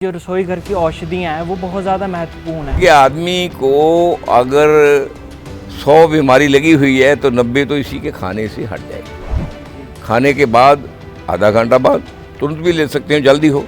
जो रसोई घर की औषधियाँ हैं वो बहुत ज़्यादा महत्वपूर्ण है कि आदमी को अगर 100 बीमारी लगी हुई है तो 90 तो इसी के खाने से हट जाएगी। खाने के बाद आधा घंटा बाद तुरंत भी ले सकते हैं, जल्दी हो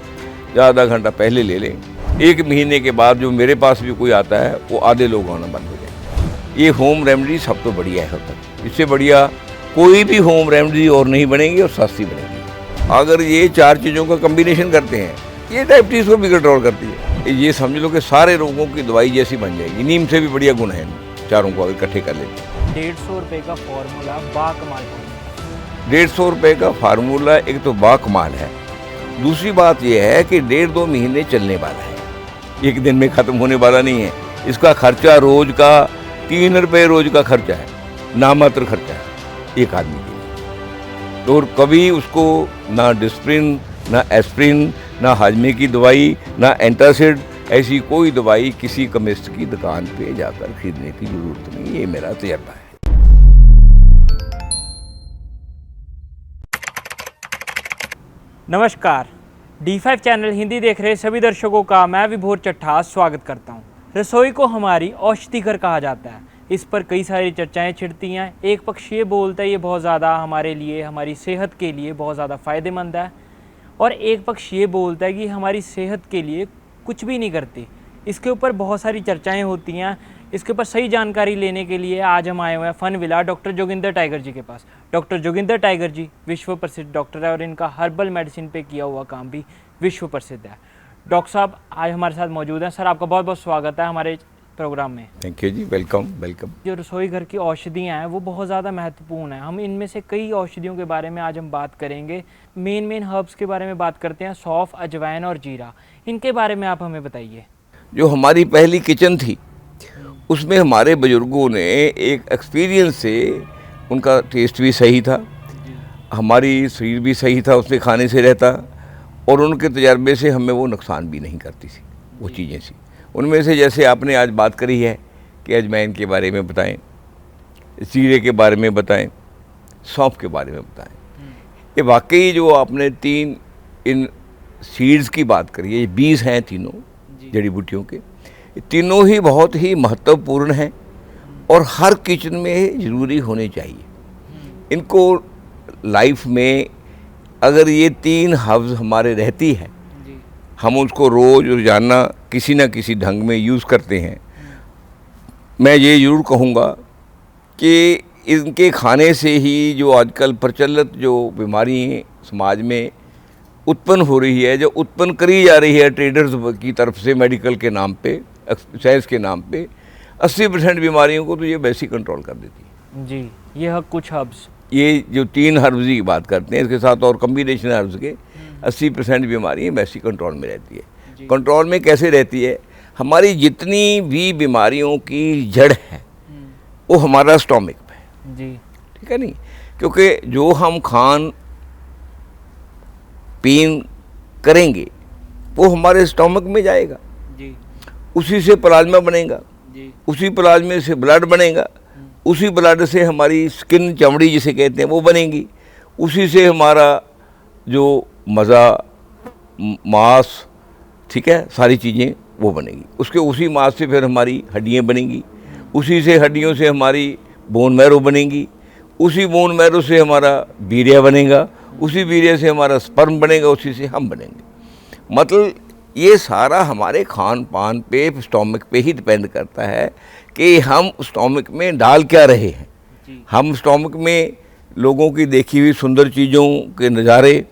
या आधा घंटा पहले ले लें। 1 महीने के बाद जो मेरे पास भी कोई आता है वो आधे लोग आना बंद हो जाए। ये होम रेमेडी सब तो बढ़िया है, तक इससे बढ़िया कोई भी होम रेमेडी और नहीं बनेगी और सस्ती बनेगी। अगर ये 4 चीज़ों का कम्बिनेशन करते हैं, ये डायबिटीज़ को भी कंट्रोल करती है। ये समझ लो कि सारे रोगों की दवाई जैसी बन जाएगी। नीम से भी बढ़िया गुण है, चारों को अगर इकट्ठे कर लेते हैं। 150 रुपये का फॉर्मूला बाकमाल है। 150 रुपये का फार्मूला एक तो बाकमाल है। दूसरी बात यह है कि 1.5-2 महीने चलने वाला है, एक दिन में ख़त्म होने वाला नहीं है। इसका खर्चा रोज़ का 3 रुपये रोज़ का खर्चा है, नामात्र खर्चा है एक आदमी के लिए। तो कभी उसको ना डिस्प्रिन, ना एस्प्रिन, ना हाजमे की दवाई, ना एंटासिड, ऐसी कोई दवाई किसी केमिस्ट की दुकान पे जाकर खरीदने की जरूरत नहीं। ये मेरा तजर्बा है। नमस्कार, D5 चैनल हिंदी देख रहे सभी दर्शकों का मैं विभोर चट्ठा स्वागत करता हूं। रसोई को हमारी औषधि घर कहा जाता है। इस पर कई सारी चर्चाएं छिड़ती हैं। एक पक्ष ये बोलता है ये बहुत ज़्यादा हमारे लिए, हमारी सेहत के लिए बहुत ज़्यादा फ़ायदेमंद है, और एक पक्ष ये बोलता है कि हमारी सेहत के लिए कुछ भी नहीं करती। इसके ऊपर बहुत सारी चर्चाएं होती हैं। इसके ऊपर सही जानकारी लेने के लिए आज हम आए हुए हैं fun villa doctor Joginder Tiger ji के पास। डॉक्टर जोगिंदर टाइगर जी विश्व प्रसिद्ध डॉक्टर है और इनका हर्बल मेडिसिन पे किया हुआ काम भी विश्व प्रसिद्ध है। डॉक्टर साहब आज हमारे साथ मौजूद हैं। सर, आपका बहुत बहुत स्वागत है हमारे प्रोग्राम में। Thank you ji, welcome welcome. जो रसोई घर की औषधियाँ हैं वो बहुत ज़्यादा महत्वपूर्ण है। हम इनमें से कई औषधियों के बारे में आज हम बात करेंगे। मेन हर्ब्स के बारे में बात करते हैं, सौंफ, अजवाइन और जीरा। इनके बारे में आप हमें बताइए। जो हमारी पहली किचन थी उसमें हमारे बुजुर्गों ने एक एक्सपीरियंस से, उनका टेस्ट भी सही था, हमारी शरीर भी सही था उससे खाने से रहता, और उनके तजर्बे से हमें वो नुकसान भी नहीं करती थी वो चीज़ें सी। उनमें से जैसे आपने आज बात करी है कि अजवाइन के बारे में बताएं, जीरे के बारे में बताएं, सौंफ के बारे में बताएं। ये वाकई जो आपने 3 इन सीड्स की बात करी है, ये बीज हैं तीनों जड़ी बूटियों के, ये तीनों ही बहुत ही महत्वपूर्ण हैं और हर किचन में ज़रूरी होने चाहिए। इनको लाइफ में अगर ये 3 हर्ब्स हमारे रहती है, हम उसको रोज़ रोज़ाना किसी न किसी ढंग में यूज़ करते हैं। मैं ये ज़रूर कहूँगा कि इनके खाने से ही जो आजकल प्रचलित जो बीमारी समाज में उत्पन्न हो रही है, जो उत्पन्न करी जा रही है ट्रेडर्स की तरफ से मेडिकल के नाम पे, एक्सरसाइज के नाम पे, 80% बीमारियों को तो ये वैसे ही कंट्रोल कर देती है जी। ये है कुछ हर्ब्स, ये जो 3 हर्ब्स की बात करते हैं, इसके साथ और कम्बिनेशन हर्ब्स के 80% बीमारी वैसी कंट्रोल में रहती है। कंट्रोल में कैसे रहती है? हमारी जितनी भी बीमारियों की जड़ है वो हमारा स्टोमिक पे है जी, ठीक है नहीं? क्योंकि जो हम खान पीन करेंगे वो हमारे स्टोमिक में जाएगा जी, उसी से प्लाज्मा बनेगा जी, उसी प्लाज्मे से ब्लड बनेगा, उसी ब्लड से हमारी स्किन, चमड़ी जिसे कहते हैं वो बनेगी, उसी से हमारा जो मज़ा, मांस, ठीक है, सारी चीज़ें वो बनेगी। उसके उसी मांस से फिर हमारी हड्डियाँ बनेंगी, उसी से हड्डियों से हमारी बोन मैरो बनेगी, उसी बोन मैरो से हमारा वीर्य बनेगा, उसी वीर्य से हमारा स्पर्म बनेगा, उसी से हम बनेंगे। मतलब ये सारा हमारे खान पान पे, स्टोमिक पे ही डिपेंड करता है कि हम स्टोमिक में डाल क्या रहे हैं। हम स्टोमिक में लोगों की देखी हुई सुंदर चीज़ों के नज़ारे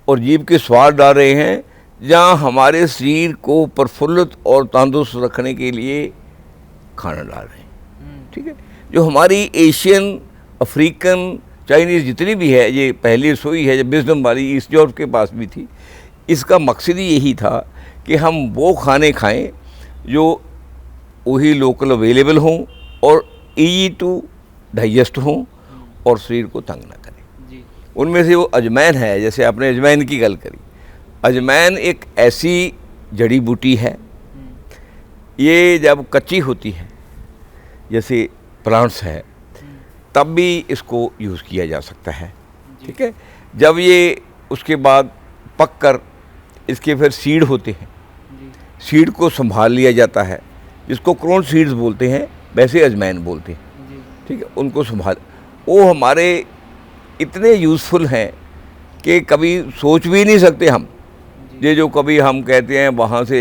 और जीभ के स्वाद डाल रहे हैं, जहाँ हमारे शरीर को प्रफुल्लित और तंदुरुस्त रखने के लिए खाना डाल रहे हैं। ठीक है, जो हमारी एशियन, अफ्रीकन, चाइनीज़ जितनी भी है, ये पहली रसोई है जो विजडम वाली ईस्ट जॉर्ज के पास भी थी, इसका मकसद ही यही था कि हम वो खाने खाएं जो वही लोकल अवेलेबल हों और ईजी टू डाइजेस्ट हों और शरीर को तंग ना करें। उनमें से वो अजवाइन है, जैसे आपने अजवाइन की गल करी। अजवाइन एक ऐसी जड़ी बूटी है, ये जब कच्ची होती है, जैसे प्लांट्स है, तब भी इसको यूज़ किया जा सकता है। ठीक है, जब ये उसके बाद पक कर इसके फिर सीड होते हैं, सीड को संभाल लिया जाता है, जिसको क्रोन सीड्स बोलते हैं, वैसे अजमैन बोलते हैं, ठीक है, उनको संभाल, वो हमारे इतने यूज़फुल हैं कि कभी सोच भी नहीं सकते हम। ये जो कभी हम कहते हैं वहाँ से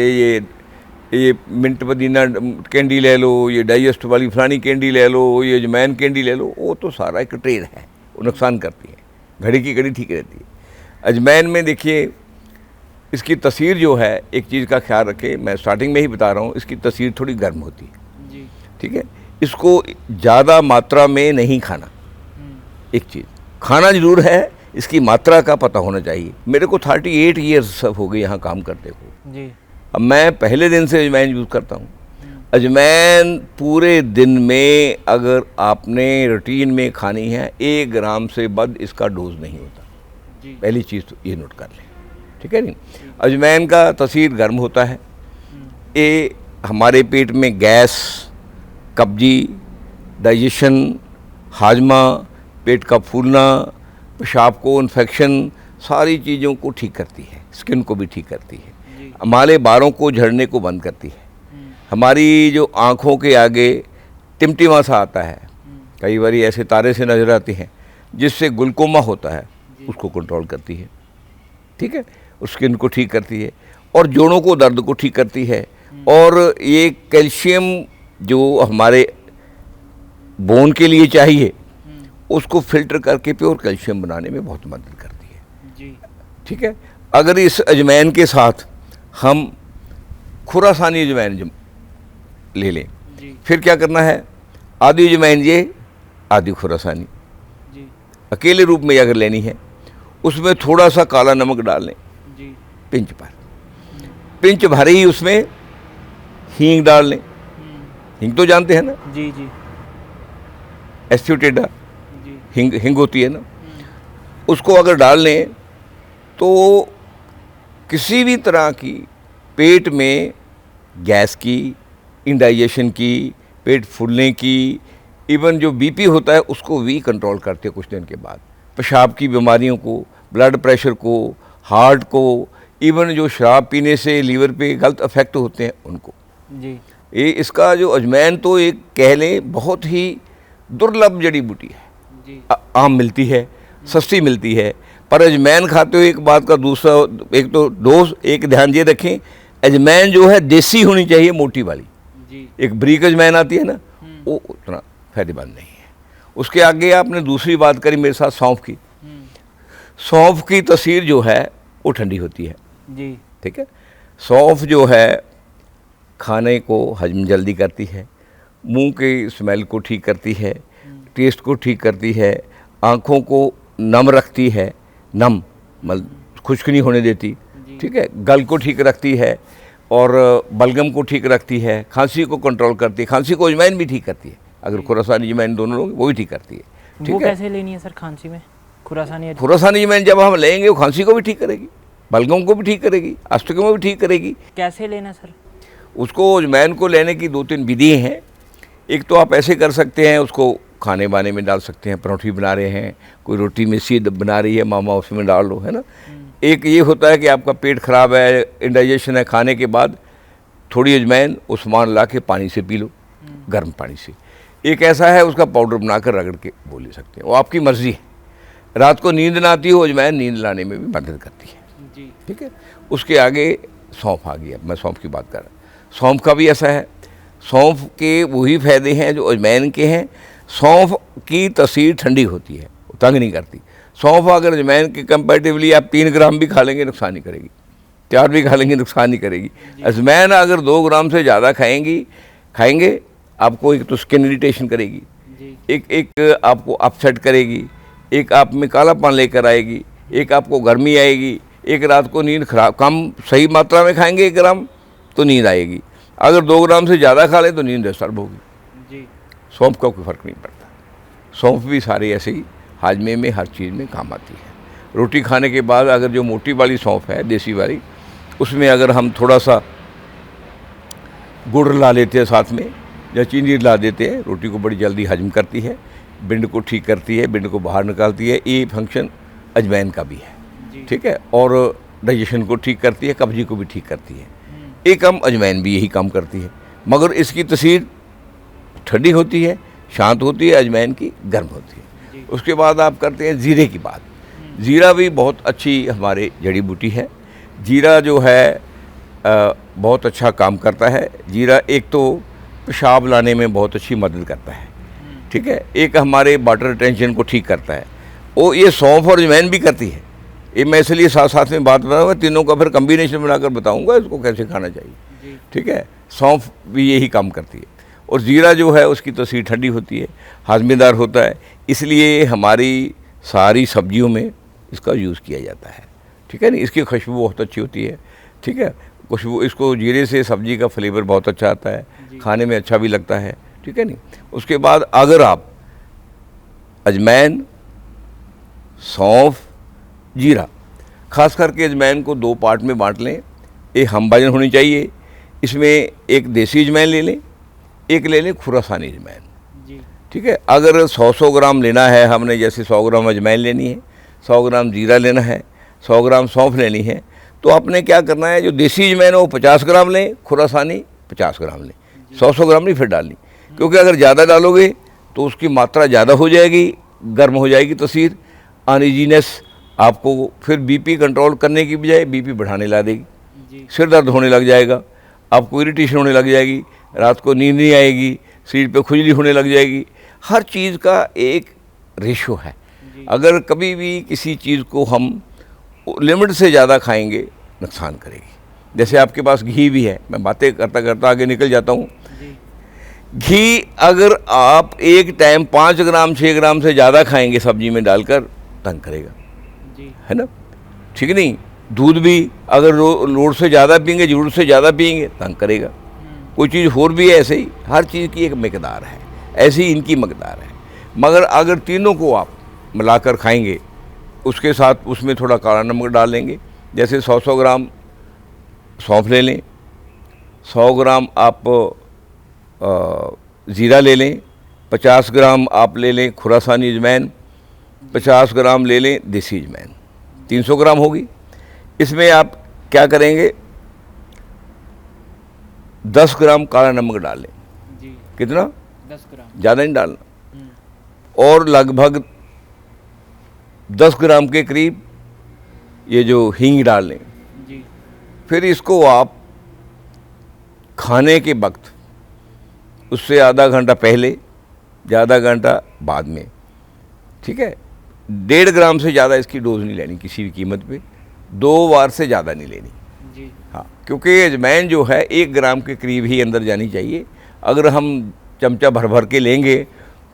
ये मिंट पुदीना कैंडी ले लो, ये डाइजेस्ट वाली फलानी कैंडी ले लो, ये अजमैन कैंडी ले लो, वो तो सारा एक ट्रेड है, वो नुकसान करती है, घड़ी की घड़ी ठीक रहती है। अजमैन में देखिए इसकी तसीर जो है, एक चीज़ का ख्याल रखें, मैं स्टार्टिंग में ही बता रहा हूँ, इसकी तसीर थोड़ी गर्म होती है जी, ठीक है। इसको ज़्यादा मात्रा में नहीं खाना, एक चीज़ खाना ज़रूर है, इसकी मात्रा का पता होना चाहिए। मेरे को 38 ईयर्स हो गए यहाँ काम करते को जी। अब मैं पहले दिन से अजमैन यूज़ करता हूँ। अजमैन पूरे दिन में अगर आपने रूटीन में खानी है, 1 ग्राम से बद इसका डोज नहीं होता जी। पहली चीज़ तो ये नोट कर लें, ठीक है नहीं। अजमैन का तसीर गर्म होता है, ये हमारे पेट में गैस, कब्जी, डाइजेशन, हाजमा, पेट का फूलना, पेशाब को, इन्फेक्शन, सारी चीज़ों को ठीक करती है, स्किन को भी ठीक करती है, हमारे बालों को झड़ने को बंद करती है। हमारी जो आँखों के आगे टिमटिमा सा आता है, कई बार ऐसे तारे से नज़र आते हैं, जिससे ग्लूकोमा होता है, उसको कंट्रोल करती है, ठीक है, उस स्किन को ठीक करती है, और जोड़ों को दर्द को ठीक करती है। और ये कैल्शियम जो हमारे बोन के लिए चाहिए, उसको फिल्टर करके प्योर कैल्शियम बनाने में बहुत मदद करती है जी, ठीक है। अगर इस अजमैन के साथ हम खुरासानी अजमैन ले लें, फिर क्या करना है, आधी अजमैन ये, आधी खुरासानी जी, अकेले रूप में अगर लेनी है, उसमें थोड़ा सा काला नमक डाल लें जी, पिंच पर, पिंच भर ही उसमें हींग डाल लें। हींग तो जानते हैं ना जी जी, एस्ट्यूटेडा हिंग होती है ना, उसको अगर डाल लें तो किसी भी तरह की पेट में गैस की, इंडाइजेशन की, पेट फूलने की, इवन जो बीपी होता है उसको भी कंट्रोल करते हैं कुछ दिन के बाद, पेशाब की बीमारियों को, ब्लड प्रेशर को, हार्ट को, इवन जो शराब पीने से लीवर पे गलत इफेक्ट होते हैं उनको जी। ये इसका जो अजमैन तो एक कह लें बहुत ही दुर्लभ जड़ी बूटी है जी। आम मिलती है, सस्ती मिलती है, पर अजमैन खाते हो एक बात का दूसरा, एक तो डोज, एक ध्यान ये रखें, अजमैन जो है देसी होनी चाहिए, मोटी वाली जी। एक ब्रीक अजमैन आती है ना, वो उतना फायदेमंद नहीं है। उसके आगे आपने दूसरी बात करी मेरे साथ सौंफ की, सौंफ की तसीर जो है वो ठंडी होती है जी, ठीक है। सौंफ जो है खाने को हजम जल्दी करती है, मुंह के स्मेल को ठीक करती है, टेस्ट को ठीक करती है, आँखों को नम रखती है, नम मतलब खुश्क नहीं होने देती, ठीक है, गल को ठीक रखती है, और बलगम को ठीक रखती है, खांसी को कंट्रोल करती है, खांसी को अजमैन भी ठीक करती है, अगर खुरासानी अजमैन दोनों लोग वो भी ठीक करती है, ठीक है। वो कैसे लेनी है सर खांसी में खुरासानी अजमैन जब हम लेंगे वो खांसी को भी ठीक करेगी, बलगम को भी ठीक करेगी, अस्थमा को भी ठीक करेगी। कैसे लेना सर? उसको अजमैन को लेने की 2-3 विधि हैं। एक तो आप ऐसे कर सकते हैं, उसको खाने बाने में डाल सकते हैं, परोठी बना रहे हैं, कोई रोटी में सीध बना रही है मामा, उसमें डाल लो, है ना। एक ये होता है कि आपका पेट ख़राब है, इंडाइजेशन है, खाने के बाद थोड़ी अजमैन उस्मान ला के पानी से पी लो, गर्म पानी से। एक ऐसा है उसका पाउडर बनाकर रगड़ के वो ले सकते हैं, वो आपकी मर्ज़ी है। रात को नींद ना आती हो, अजमैन नींद लाने में भी मदद करती है जी, ठीक है। उसके आगे सौंफ आ गया, मैं सौंफ की बात कर रहा हूँ। सौंफ का भी ऐसा है, सौंफ के वही फ़ायदे हैं जो अजमैन के हैं। सौंफ की तसीर ठंडी होती है, वो तंग नहीं करती। सौंफ अगर अजमैन के कंपैरेटिवली आप 3 ग्राम भी खा लेंगे नुकसान नहीं करेगी, 4 भी खा लेंगे नुकसान नहीं करेगी। अजमैन अगर 2 ग्राम से ज़्यादा खाएंगे आपको एक तो स्किन इरिटेशन करेगी, एक आपको अपसेट करेगी, एक आप में कालापन लेकर आएगी, एक आपको गर्मी आएगी, एक रात को नींद खराब। कम सही मात्रा में खाएंगे 1 ग्राम तो नींद आएगी, अगर 2 ग्राम से ज़्यादा खा लें तो नींद डिस्टर्ब होगी जी। सौंफ का कोई फ़र्क नहीं पड़ता। सौंफ भी सारे ऐसे ही हाजमे में हर चीज़ में काम आती है। रोटी खाने के बाद अगर जो मोटी वाली सौंफ है, देसी वाली, उसमें अगर हम थोड़ा सा गुड़ ला लेते हैं साथ में, या चीनी ला देते हैं, रोटी को बड़ी जल्दी हजम करती है, बिंड को ठीक करती है, बिंड को बाहर निकालती है। ये फंक्शन अजमैन का भी है, ठीक है। और डाइजेशन को ठीक करती है, कब्जी को भी ठीक करती है। एक हम अजवाइन भी यही काम करती है, मगर इसकी तसीर ठंडी होती है, शांत होती है, अजवाइन की गर्म होती है। उसके बाद आप करते हैं ज़ीरे की बात। ज़ीरा भी बहुत अच्छी हमारे जड़ी बूटी है। जीरा जो है बहुत अच्छा काम करता है। जीरा एक तो पेशाब लाने में बहुत अच्छी मदद करता है, ठीक है। एक हमारे वाटर रिटेंशन को ठीक करता है। वो ये सौंफ और अजवाइन भी करती है। ये मैं इसलिए साथ साथ में बात बताऊँगा, तीनों का फिर कम्बिनेशन बनाकर बताऊँगा इसको कैसे खाना चाहिए, ठीक है। सौंफ भी यही काम करती है और ज़ीरा जो है उसकी तसीर ठंडी होती है, हाजमेदार होता है, इसलिए हमारी सारी सब्जियों में इसका यूज़ किया जाता है, ठीक है ना। इसकी खुशबू बहुत अच्छी होती है, ठीक है। खुशबू इसको जीरे से सब्जी का फ्लेवर बहुत अच्छा आता है, खाने में अच्छा भी लगता है, ठीक है नहीं। उसके बाद अगर आप अजवाइन, सौंफ, जीरा, खास करके अजवाइन को 2 पार्ट में बांट लें। एक हम वजन होनी चाहिए, इसमें एक देसी अजवाइन ले लें, एक ले लें खुरासानी अजवाइन, ठीक है। अगर 100 ग्राम लेना है हमने, जैसे 100 ग्राम अजवाइन लेनी है, 100 ग्राम जीरा लेना है, 100 ग्राम सौंफ लेनी है, तो आपने क्या करना है, जो देसी अजवाइन है वो 50 ग्राम लें, खुरासानी 50 ग्राम लें। 100 ग्राम नहीं फिर डालनी, क्योंकि अगर ज़्यादा डालोगे तो उसकी मात्रा ज़्यादा हो जाएगी, गर्म हो जाएगी तसीर, अनइजीनेस, आपको फिर बीपी कंट्रोल करने की बजाय बीपी बढ़ाने ला देगी, सिर दर्द होने लग जाएगा, आपको इरिटेशन होने लग जाएगी, रात को नींद नहीं आएगी, शरीर पे खुजली होने लग जाएगी। हर चीज़ का एक रेशो है। अगर कभी भी किसी चीज़ को हम लिमिट से ज़्यादा खाएंगे नुकसान करेगी। जैसे आपके पास घी भी है, मैं बातें करता करता आगे निकल जाता हूँ। घी अगर आप एक टाइम 5 ग्राम 6 ग्राम से ज़्यादा खाएंगे सब्जी में डालकर, तंग करेगा, है ना, ठीक नहीं। दूध भी अगर लोड से ज़्यादा पिएंगे, ज़रूरत से ज़्यादा पिएंगे, तंग करेगा। कोई चीज़ और भी है ऐसे ही, हर चीज़ की एक मकदार है, ऐसी इनकी मकदार है। मगर अगर तीनों को आप मिलाकर खाएंगे, उसके साथ उसमें थोड़ा काला नमक डाल लेंगे, जैसे 100 ग्राम सौंफ ले लें, 100 ग्राम आप ज़ीरा ले लें, 50 ग्राम आप ले लें खुरासानी अजवाइन, 50 ग्राम ले लें देसी अजवाइन, 300 ग्राम होगी। इसमें आप क्या करेंगे, 10 ग्राम काला नमक डाल लें। कितना? 10 ग्राम, ज़्यादा नहीं डालना। और लगभग 10 ग्राम के करीब ये जो हींग डाल लें। फिर इसको आप खाने के वक्त उससे आधा घंटा पहले या आधा घंटा बाद में, ठीक है। 1.5 ग्राम से ज़्यादा इसकी डोज नहीं लेनी किसी भी कीमत पे, 2 बार से ज़्यादा नहीं लेनी, हाँ, क्योंकि अजवाइन जो है 1 ग्राम के करीब ही अंदर जानी चाहिए। अगर हम चमचा भर भर के लेंगे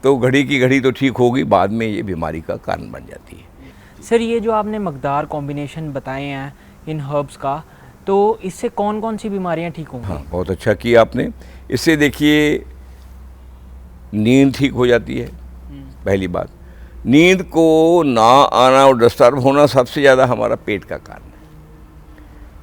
तो घड़ी की घड़ी तो ठीक होगी, बाद में ये बीमारी का कारण बन जाती है। सर, ये जो आपने मकदार कॉम्बिनेशन बताए हैं इन हर्ब्स का, तो इससे कौन कौन सी बीमारियां ठीक होंगी? हाँ, बहुत अच्छा किया आपने। इससे देखिए नींद ठीक हो जाती है। पहली बात, नींद को ना आना और डिस्टर्ब होना सबसे ज़्यादा हमारा पेट का कारण है।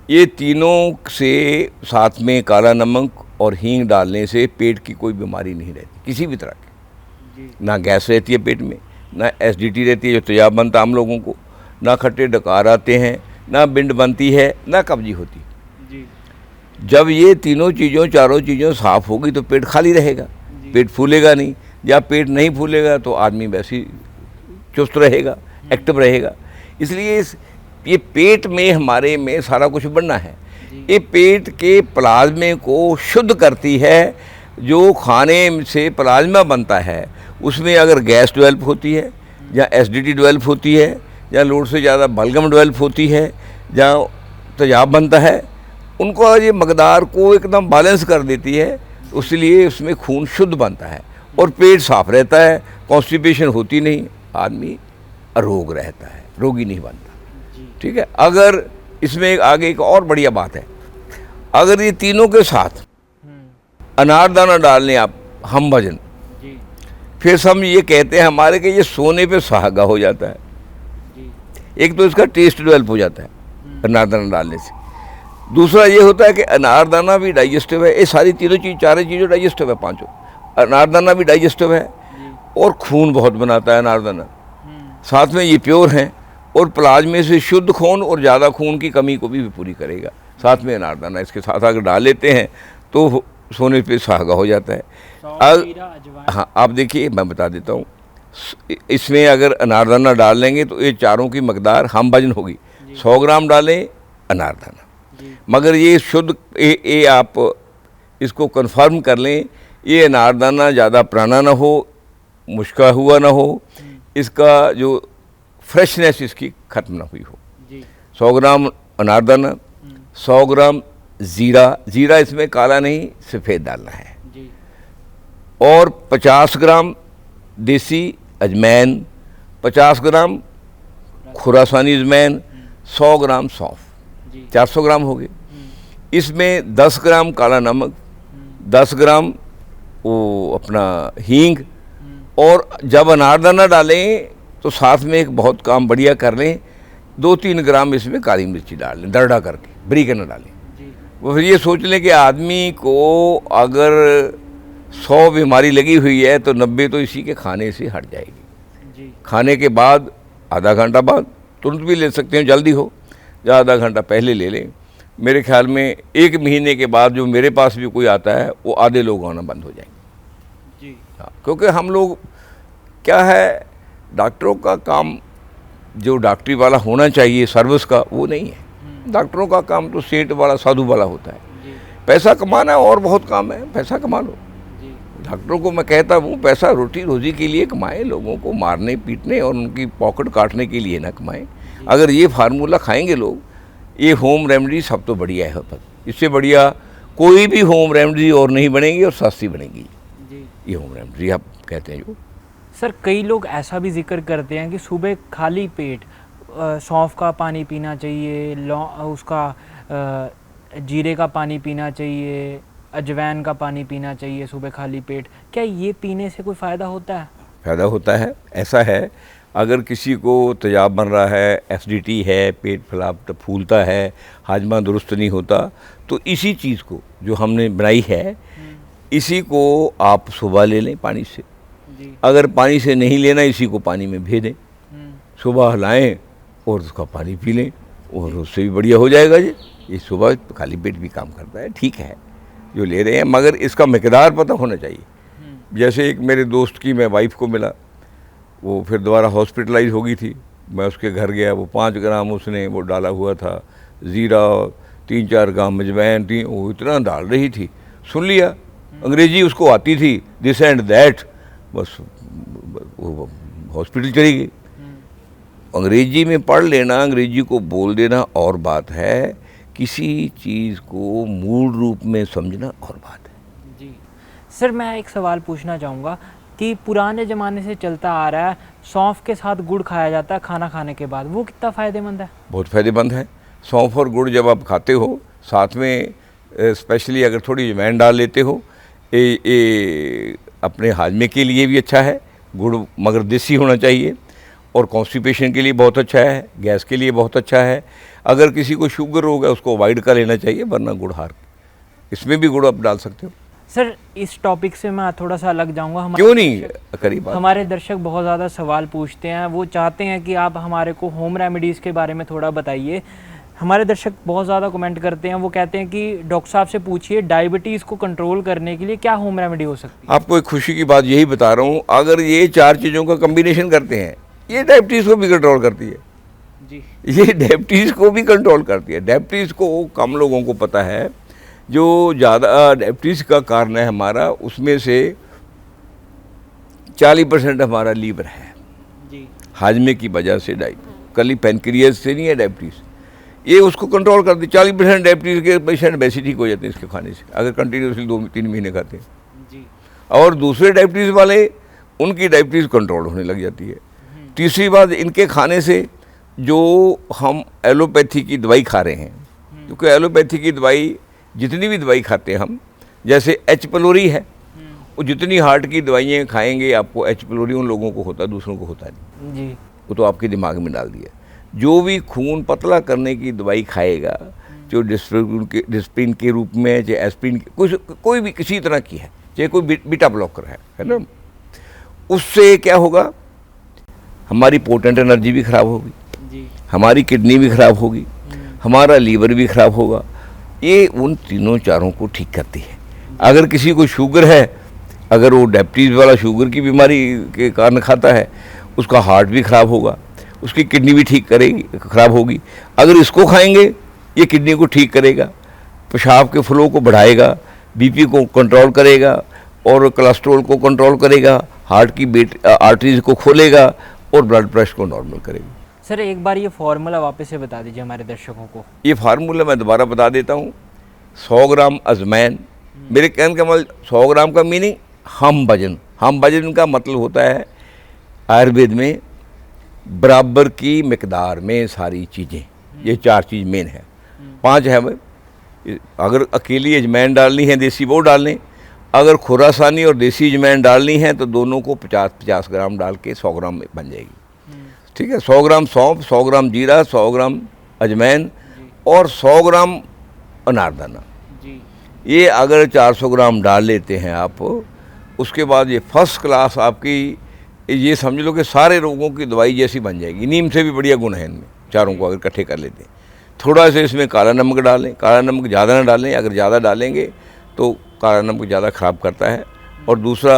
ये तीनों से साथ में काला नमक और हींग डालने से पेट की कोई बीमारी नहीं रहती किसी भी तरह की। ना गैस रहती है पेट में, ना एसिडिटी रहती है जो तेजाब बनता है हम लोगों को, ना खट्टे डकार आते हैं, ना बिंड बनती है, ना कब्जी होती। जब ये तीनों चीज़ों चारों चीज़ों साफ़ होगी तो पेट खाली रहेगा, पेट फूलेगा नहीं। या पेट नहीं फूलेगा तो आदमी वैसे ही चुस्त रहेगा, एक्टिव रहेगा। इसलिए ये पेट में हमारे में सारा कुछ बनना है। ये पेट के प्लाज्मे को शुद्ध करती है। जो खाने से प्लाज्मा बनता है उसमें अगर गैस डेवलप होती है या एसिडिटी डेवलप होती है या लोड से ज़्यादा बलगम डेवलप होती है या तेजाब बनता है, उनको ये मकदार को एकदम बैलेंस कर देती है। इसलिए उसमें खून शुद्ध बनता है और पेट साफ रहता है, कॉन्स्टिपेशन होती नहीं, आदमी अरोग रहता है, रोगी नहीं बनता, ठीक है। अगर इसमें आगे एक और बढ़िया बात है, अगर ये तीनों के साथ अनारदाना डाल लें आप, हम वजन, फिर हम ये कहते हैं हमारे कि ये सोने पे सुहागा हो जाता है। एक तो इसका टेस्ट डेवलप हो जाता है अनारदाना डालने से, दूसरा ये होता है कि अनारदाना भी डाइजेस्टिव है। ये सारी तीनों चीज़ चारों चीज़ें डाइजेस्टिव है, पांचों। अनारदाना भी डाइजेस्टिव है और खून बहुत बनाता है अनारदाना, साथ में ये प्योर है और प्लाज्मे से शुद्ध खून और ज़्यादा खून की कमी को भी पूरी करेगा। साथ में अनारदाना इसके साथ अगर डाल लेते हैं तो सोने पे सुहागा हो जाता है। हाँ, आप देखिए मैं बता देता हूँ, इसमें अगर अनारदाना डाल लेंगे तो ये चारों की मकदार हम वजन होगी। 100 ग्राम डालें अनारदाना, मगर ये शुद्ध ये आप इसको कंफर्म कर लें, ये अनारदाना ज़्यादा पुराना ना हो, मुश्का हुआ ना हो, इसका जो फ्रेशनेस इसकी ख़त्म ना हुई हो। 100 ग्राम अनारदाना, 100 ग्राम ज़ीरा, ज़ीरा इसमें काला नहीं सफ़ेद डालना है, और 50 ग्राम देसी अजमैन, 50 ग्राम खुरासानी अजमैन, 100 ग्राम सौंफ, 400 ग्राम हो गए। इसमें 10 ग्राम काला नमक, 10 ग्राम वो अपना हींग, और जब अनारदाना डालें तो साथ में एक बहुत काम बढ़िया कर लें, 2-3 ग्राम इसमें काली मिर्ची डाल लें, दरड़ा करके, बरीक न डालें। वो फिर ये सोच लें कि आदमी को अगर 100 बीमारी लगी हुई है तो 90 तो इसी के खाने से हट जाएगी। खाने के बाद आधा घंटा बाद, तुरंत भी ले सकते हैं जल्दी हो, या आधा घंटा पहले ले लें। मेरे ख्याल में 1 महीने के बाद जो मेरे पास भी कोई आता है वो आधे लोग आना बंद हो जाएंगे। हाँ, क्योंकि हम लोग क्या है, डॉक्टरों का काम जो डॉक्टरी वाला होना चाहिए सर्विस का, वो नहीं है। डॉक्टरों का काम तो सेठ वाला साधु वाला होता है। पैसा कमाना और बहुत काम है, पैसा कमा लो। डॉक्टरों को मैं कहता हूँ पैसा रोटी रोजी के लिए कमाएं, लोगों को मारने पीटने और उनकी पॉकेट काटने के लिए ना कमाएं। अगर ये फार्मूला खाएंगे लोग, ये होम रेमेडी सब तो बढ़िया है, इससे बढ़िया कोई भी होम रेमेडी और नहीं बनेगी और सस्ती बनेगी। ये होम रेमेडी आप कहते हैं जो। सर कई लोग ऐसा भी जिक्र करते हैं कि सुबह खाली पेट सौंफ का पानी पीना चाहिए, जीरे का पानी पीना चाहिए, अजवाइन का पानी पीना चाहिए सुबह खाली पेट। क्या ये पीने से कोई फ़ायदा होता है? फ़ायदा होता है। ऐसा है, अगर किसी को तेजाब बन रहा है, एसिडिटी है, पेट फूलता है, हाजमा दुरुस्त नहीं होता, तो इसी चीज़ को जो हमने बनाई है, इसी को आप सुबह ले लें पानी से। अगर पानी से नहीं लेना, इसी को पानी में भे दें, सुबह हिलाएं और उसका पानी पी लें, और उससे भी बढ़िया हो जाएगा जी। ये सुबह खाली पेट भी काम करता है, ठीक है जो ले रहे हैं, मगर इसका मकदार पता होना चाहिए। जैसे एक मेरे दोस्त की मैं वाइफ को मिला, वो फिर दोबारा हॉस्पिटलाइज हो गई थी, मैं उसके घर गया, वो 5 ग्राम उसने वो डाला हुआ था ज़ीरा, 3-4 ग्राम अजवाइन थी, वो इतना डाल रही थी, सुन लिया, अंग्रेजी उसको आती थी, दिस एंड दैट, बस वो हॉस्पिटल चली गई। अंग्रेजी में पढ़ लेना, अंग्रेजी को बोल देना और बात है, किसी चीज़ को मूल रूप में समझना और बात है। जी सर, मैं एक सवाल पूछना चाहूँगा कि पुराने ज़माने से चलता आ रहा है सौंफ के साथ गुड़ खाया जाता है खाना खाने के बाद, वो कितना फ़ायदेमंद है? बहुत फ़ायदेमंद है। सौंफ और गुड़ जब आप खाते हो, साथ में स्पेशली अगर थोड़ी अजवाइन डाल लेते हो, ये अपने हाजमे के लिए भी अच्छा है गुड़, मगर देसी होना चाहिए, और कॉन्स्टिपेशन के लिए बहुत अच्छा है, गैस के लिए बहुत अच्छा है। अगर किसी को शुगर होगा उसको अवॉइड कर लेना चाहिए, वरना गुड़ हार, इसमें भी गुड़ आप डाल सकते हो। सर इस टॉपिक से मैं थोड़ा सा अलग जाऊंगा। क्यों नहीं, करीब हमारे दर्शक बहुत ज़्यादा सवाल पूछते हैं, वो चाहते हैं कि आप हमारे को होम रेमेडीज़ के बारे में थोड़ा बताइए। हमारे दर्शक बहुत ज़्यादा कमेंट करते हैं, वो कहते हैं कि डॉक्टर साहब से पूछिए डायबिटीज़ को कंट्रोल करने के लिए क्या होम रेमेडी हो सकती है? आपको एक खुशी की बात यही बता रहा हूँ, अगर ये 4 चीज़ों का कम्बिनेशन करते हैं, ये डायबिटीज़ को भी कंट्रोल करती है जी। ये डायबिटीज़ को भी कंट्रोल करती है। डायबिटीज़ को कम लोगों को पता है, जो ज़्यादा डायबिटीज़ का कारण है हमारा, उसमें से 40% हमारा लीवर है जी, हाजमे की वजह से। कली पेनक्रियाज से नहीं है डायबिटीज़, ये उसको कंट्रोल करती। 40% डायबिटीज़ के पेशेंट वैसे ठीक हो जाते हैं इसके खाने से, अगर कंटिन्यूसली 2-3 महीने खाते हैं जी। और दूसरे डायबिटीज़ वाले, उनकी डायबिटीज़ कंट्रोल होने लग जाती है। तीसरी बात, इनके खाने से जो हम एलोपैथी की दवाई खा रहे हैं, क्योंकि एलोपैथी की दवाई, जितनी भी दवाई खाते हैं हम, जैसे एच पिलोरी है, वो जितनी हार्ट की दवाइयाँ खाएंगे आपको एच पिलोरी उन लोगों को होता है, दूसरों को होता नहीं जी। वो तो आपके दिमाग में डाल दिया। जो भी खून पतला करने की दवाई खाएगा, जो डिस्प्रिन के रूप में, चाहे एस्प्रिन, कोई भी किसी तरह की है, चाहे कोई बीटा ब्लॉकर है ना, उससे क्या होगा, हमारी पोटेंट एनर्जी भी खराब होगी, हमारी किडनी भी खराब होगी, हमारा लीवर भी खराब होगा, ये उन तीनों चारों को ठीक करती है। अगर किसी को शुगर है, अगर वो डायबिटीज़ वाला शुगर की बीमारी के कारण खाता है, उसका हार्ट भी ख़राब होगा, उसकी किडनी भी ठीक करेगी, ख़राब होगी। अगर इसको खाएंगे ये किडनी को ठीक करेगा, पेशाब के फ्लो को बढ़ाएगा, बीपी को कंट्रोल करेगा और कोलेस्ट्रॉल को कंट्रोल करेगा, हार्ट की आर्टरीज को खोलेगा और ब्लड प्रेशर को नॉर्मल करेगा। सर एक बार ये फॉर्मूला वापस से बता दीजिए हमारे दर्शकों को। ये फार्मूला मैं दोबारा बता देता हूँ। 100 ग्राम अजमैन, मेरे कहने का मतलब 100 ग्राम का मीनिंग हम वजन का मतलब होता है आयुर्वेद में बराबर की मिकदार में सारी चीज़ें। ये 4 चीज़ मेन है, 5 है भाई। अगर अकेली अजमैन डालनी है देसी वो डाल लें, अगर खुरासानी और देसी अजमैन डालनी है तो दोनों को 50-50 ग्राम डाल के 100 ग्राम में बन जाएगी। ठीक है, 100 ग्राम सौंफ, 100 ग्राम जीरा, 100 ग्राम अजमैन और 100 ग्राम अनारदाना। ये अगर 400 ग्राम डाल लेते हैं आप, उसके बाद ये फर्स्ट क्लास आपकी, ये समझ लो कि सारे रोगों की दवाई जैसी बन जाएगी। नीम से भी बढ़िया गुण है इनमें, चारों को अगर इकट्ठे कर लेते हैं। थोड़ा सा इसमें काला नमक डालें, काला नमक ज़्यादा ना डालें, अगर ज़्यादा डालेंगे तो काला नमक ज़्यादा ख़राब करता है। और दूसरा,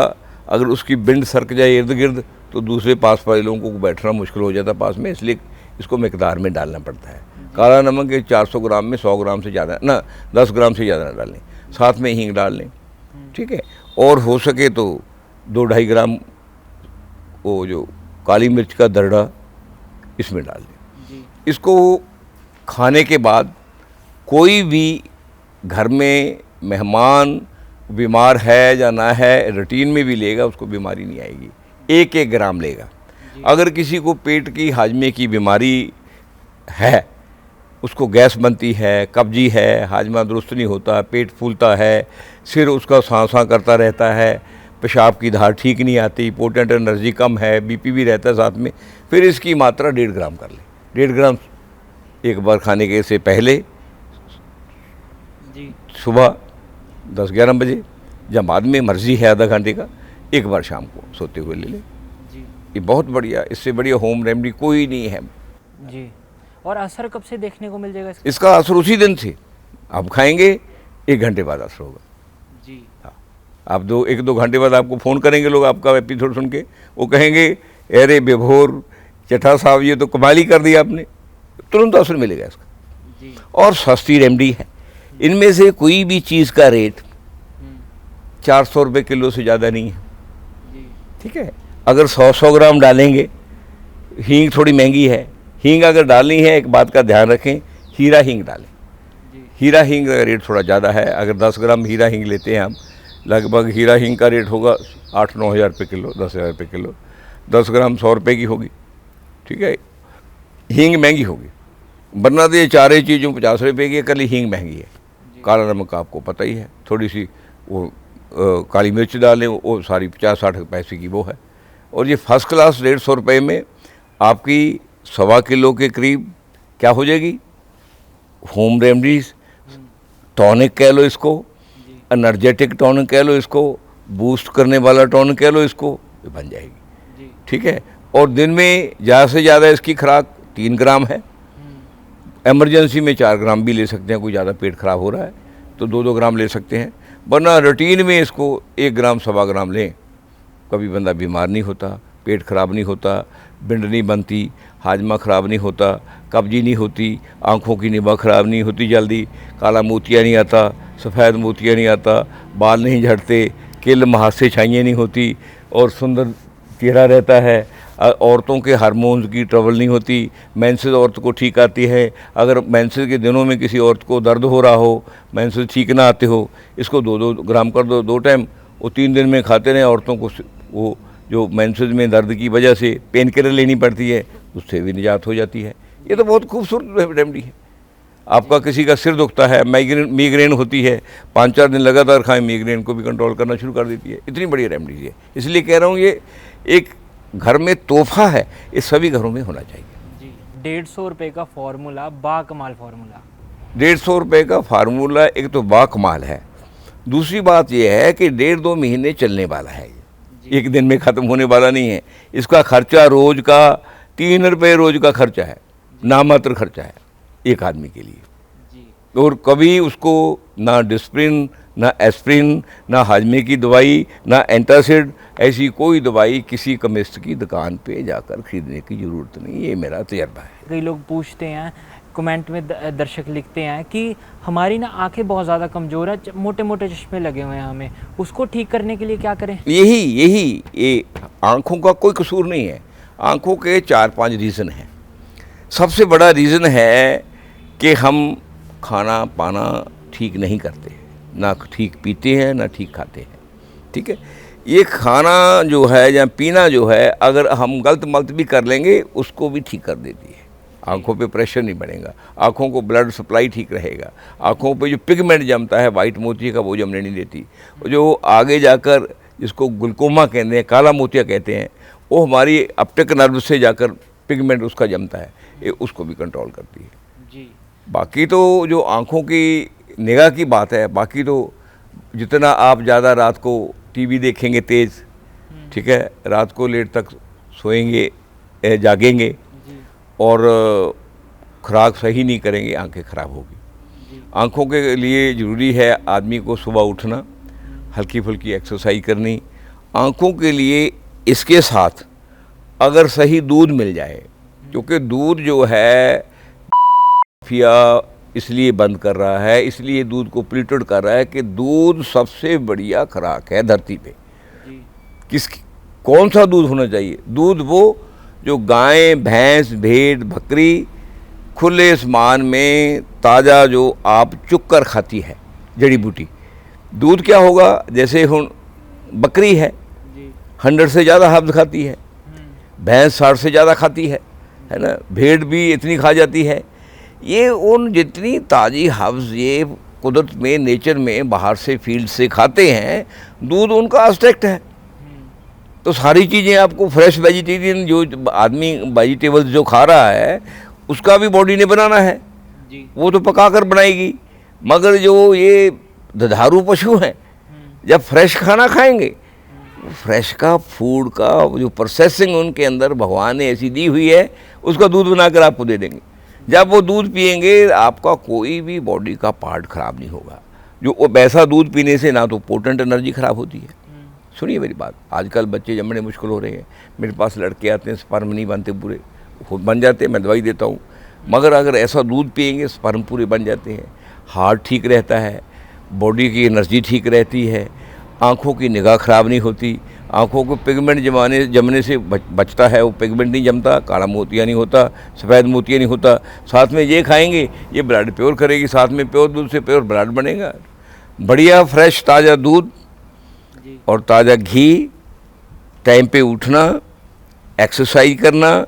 अगर उसकी बिंड सरक जाए इर्द गिर्द तो दूसरे पास वाले लोगों को बैठना मुश्किल हो जाता पास में, इसलिए इसको मिकदार में डालना पड़ता है। काला नमक के 400 ग्राम में 100 ग्राम से ज़्यादा ना, 10 ग्राम से ज़्यादा ना डालें, साथ में हींग डाल लें। ठीक है, और हो सके तो 2-2.5 ग्राम वो जो काली मिर्च का दरड़ा इसमें डाल दें। इसको खाने के बाद कोई भी घर में मेहमान बीमार है या ना है, रूटीन में भी लेगा उसको बीमारी नहीं आएगी। 1-1 ग्राम लेगा। अगर किसी को पेट की हाजमे की बीमारी है, उसको गैस बनती है, कब्जी है, हाजमा दुरुस्त नहीं होता, पेट फूलता है, सिर उसका सांसा करता रहता है, पेशाब की धार ठीक नहीं आती, पोटेंट एनर्जी कम है, बीपी भी रहता है साथ में, फिर इसकी मात्रा 1.5 ग्राम कर ले। 1.5 ग्राम एक बार खाने के से पहले सुबह 10-11 बजे, जब बाद में मर्जी है आधा घंटे का, एक बार शाम को सोते हुए ले लें। ये बहुत बढ़िया, इससे बढ़िया होम रेमेडी कोई नहीं है जी। और असर कब से देखने को मिल जाएगा इसका? असर उसी दिन से आप खाएंगे, 1 घंटे बाद असर होगा जी। हाँ, आप 1-2 घंटे बाद आपको फ़ोन करेंगे लोग आपका एपिसोड सुन के, वो कहेंगे अरे बेभोर चट्टा साहब ये तो कमाल ही कर दिया आपने। तुरंत असर मिलेगा इसका जी। और सस्ती रेमेडी है। इनमें से कोई भी चीज़ का रेट 400 रुपये किलो से ज़्यादा नहीं है। ठीक है, अगर 100 ग्राम डालेंगे, हींग थोड़ी महंगी है, हींग अगर डालनी है एक बात का ध्यान रखें, हीरा हींग डालें। हीरा हींग का रेट थोड़ा ज़्यादा है। अगर 10 ग्राम हीरा हींग लेते हैं हम, लगभग हीरा हींग का रेट होगा 8-9 हज़ार रुपये किलो, 10 हज़ार रुपये किलो। 10 ग्राम 100 रुपये की होगी। ठीक है, हींग महंगी होगी, वरना तो ये 4 चीज़ों 50 रुपये की है, कल हींग महंगी है। काला नमक का आपको पता ही है, थोड़ी सी वो काली मिर्च डालें, वो सारी 50-60 पैसे की वो है। और ये फर्स्ट क्लास 150 रुपये में आपकी 1.25 किलो के करीब क्या हो जाएगी होम रेमडीज। टॉनिक कह लो इसको, एनर्जेटिक टॉनिक कह लो इसको, बूस्ट करने वाला टॉनिक कह लो इसको, ये बन जाएगी। ठीक है, और दिन में ज़्यादा से ज़्यादा इसकी खुराक 3 ग्राम है। एमरजेंसी में 4 ग्राम भी ले सकते हैं, कोई ज़्यादा पेट खराब हो रहा है तो 2-2 ग्राम ले सकते हैं, वरना रूटीन में इसको 1 ग्राम 1.25 ग्राम लें। कभी बंदा बीमार नहीं होता, पेट खराब नहीं होता, बिंड नहीं बनती, हाजमा ख़राब नहीं होता, कब्जी नहीं होती, आँखों की निभा ख़राब नहीं होती जल्दी, काला मोतिया नहीं आता, सफ़ेद मोतिया नहीं आता, बाल नहीं झड़ते, किल महासे छाइयाँ नहीं होती और सुंदर चेहरा रहता है। औरतों के हार्मोन्स की ट्रबल नहीं होती, मेंसेस औरत को ठीक आती है। अगर मेंसेस के दिनों में किसी औरत को दर्द हो रहा हो, मेंसेस ठीक ना आते हो, इसको 2-2 ग्राम कर दो 2 टाइम, वो 3 दिन में खाते रहें। औरतों को वो जो मेंसेस में दर्द की वजह से पेन किलर लेनी पड़ती है, उससे भी निजात हो जाती है। ये तो बहुत खूबसूरत रेमेडी है। आपका किसी का सिर दुखता है, माइग्रेन होती है, 5-4 दिन लगातार खाएं, माइग्रेन को भी कंट्रोल करना शुरू कर देती है। इतनी बढ़िया रेमेडी है, इसलिए कह रहा हूँ ये एक घर में तोहफा है, ये सभी घरों में होना चाहिए जी। 150 रुपये का फार्मूला, बाकमाल फार्मूला। 150 रुपये का फार्मूला एक तो बाकमाल है। दूसरी बात यह है कि 1.5-2 महीने चलने वाला है, एक दिन में ख़त्म होने वाला नहीं है। इसका खर्चा रोज़ का 3 रुपये रोज़ का खर्चा है, नामात्र खर्चा है एक आदमी के लिए। और कभी उसको ना डिस्प्रिन, ना एस्प्रिन, ना हाजमे की दवाई, ना एंटासिड, ऐसी कोई दवाई किसी केमिस्ट की दुकान पे जाकर खरीदने की ज़रूरत नहीं। ये मेरा तजर्बा है। कई लोग पूछते हैं, कमेंट में दर्शक लिखते हैं कि हमारी ना आंखें बहुत ज़्यादा कमज़ोर है, मोटे मोटे चश्मे लगे हुए हैं हमें, उसको ठीक करने के लिए क्या करें? ये आँखों का कोई कसूर नहीं है। आँखों के 4-5 रीज़न हैं। सबसे बड़ा रीज़न है कि हम खाना पाना ठीक नहीं करते, ना ठीक पीते हैं ना ठीक खाते हैं। ठीक है, ये खाना जो है या पीना जो है, अगर हम गलत मलत भी कर लेंगे उसको भी ठीक कर देती है। आँखों पे प्रेशर नहीं बढ़ेगा, आँखों को ब्लड सप्लाई ठीक रहेगा, आँखों पे जो पिगमेंट जमता है वाइट मोतिया का वो जमने नहीं देती। जो आगे जाकर जिसको ग्लूकोमा कहते हैं, काला मोतिया कहते हैं, वो हमारी ऑप्टिक नर्व से जाकर पिगमेंट उसका जमता है, ये उसको भी कंट्रोल करती है जी। बाकी तो जो आँखों की निगाह की बात है, बाकी तो जितना आप ज़्यादा रात को टीवी देखेंगे तेज़, ठीक है, रात को लेट तक सोएंगे जागेंगे और खुराक सही नहीं करेंगे, आंखें ख़राब होगी। आँखों के लिए ज़रूरी है आदमी को सुबह उठना, हल्की फुल्की एक्सरसाइज करनी। आँखों के लिए इसके साथ अगर सही दूध मिल जाए, क्योंकि दूध जो है फिया इसलिए बंद कर रहा है, इसलिए दूध को पोल्यूटेड कर रहा है कि दूध सबसे बढ़िया खुराक है धरती पे। कौन सा दूध होना चाहिए? दूध वो जो गाय, भैंस, भेड़, बकरी खुले आसमान में ताज़ा जो आप चुक कर खाती है जड़ी बूटी, दूध क्या होगा? जैसे हुन बकरी है 100 से ज़्यादा हब्स खाती है, भैंस 60 से ज़्यादा खाती है ना, भेड़ भी इतनी खा जाती है। ये उन जितनी ताज़ी हब्स ये कुदरत में, नेचर में बाहर से फील्ड से खाते हैं, दूध उनका एक्सट्रैक्ट है। तो सारी चीज़ें आपको फ्रेश वेजिटेरियन जो आदमी वेजिटेबल्स जो खा रहा है उसका भी बॉडी ने बनाना है जी। वो तो पका कर बनाएगी, मगर जो ये दुधारू पशु हैं जब फ्रेश खाना खाएंगे, फ्रेश का फूड का जो प्रोसेसिंग उनके अंदर भगवान ने ऐसी दी हुई है, उसका दूध बनाकर आपको दे देंगे। जब वो दूध पिएंगे आपका कोई भी बॉडी का पार्ट खराब नहीं होगा। जो वो वैसा दूध पीने से ना तो पोटेंट एनर्जी खराब होती है। सुनिए मेरी बात, आजकल बच्चे जमने मुश्किल हो रहे हैं। मेरे पास लड़के आते हैं, स्पर्म नहीं बनते पूरे, खुद बन जाते हैं, मैं दवाई देता हूँ, मगर अगर ऐसा दूध पिएंगे स्पर्म पूरे बन जाते हैं, हार्ट ठीक रहता है, बॉडी की एनर्जी ठीक रहती है, आँखों की निगाह ख़राब नहीं होती, आँखों को पिगमेंट जमने से बचता है, वो पिगमेंट नहीं जमता, काला मोतिया नहीं होता, सफ़ेद मोतिया नहीं होता। साथ में ये खाएंगे, ये ब्लड प्योर करेगी, साथ में प्योर दूध से प्योर ब्लड बनेगा। बढ़िया फ्रेश ताज़ा दूध और ताज़ा घी, टाइम पे उठना, एक्सरसाइज करना,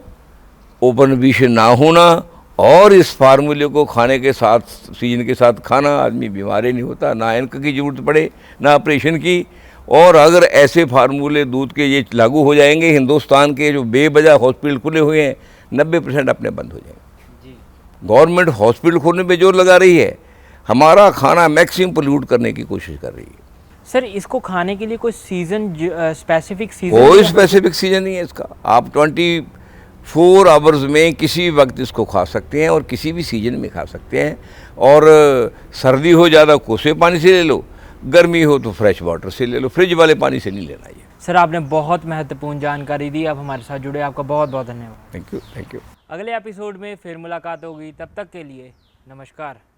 ओपन विषय ना होना, और इस फार्मूले को खाने के साथ, सीजन के साथ खाना, आदमी बीमार नहीं होता, ना इनक की ज़रूरत पड़े ना ऑपरेशन की। और अगर ऐसे फार्मूले दूध के ये लागू हो जाएंगे, हिंदुस्तान के जो बेवजह हॉस्पिटल खुले हुए हैं 90% अपने बंद हो जाएंगे। गवर्नमेंट हॉस्पिटल खोलने पे जोर लगा रही है, हमारा खाना मैक्सिमम पोल्यूट करने की कोशिश कर रही है। सर, इसको खाने के लिए कोई सीज़न, स्पेसिफिक सीज़न? कोई स्पेसिफिक सीज़न नहीं है इसका। आप 24 आवर्स में किसी वक्त इसको खा सकते हैं और किसी भी सीजन में खा सकते हैं। और सर्दी हो ज़्यादा कोसे पानी से ले लो, गर्मी हो तो फ्रेश वाटर से ले लो, फ्रिज वाले पानी से नहीं लेना ये। सर, आपने बहुत महत्वपूर्ण जानकारी दी, आप हमारे साथ जुड़े, आपका बहुत बहुत धन्यवाद। Thank you. अगले एपिसोड में फिर मुलाकात होगी, तब तक के लिए नमस्कार।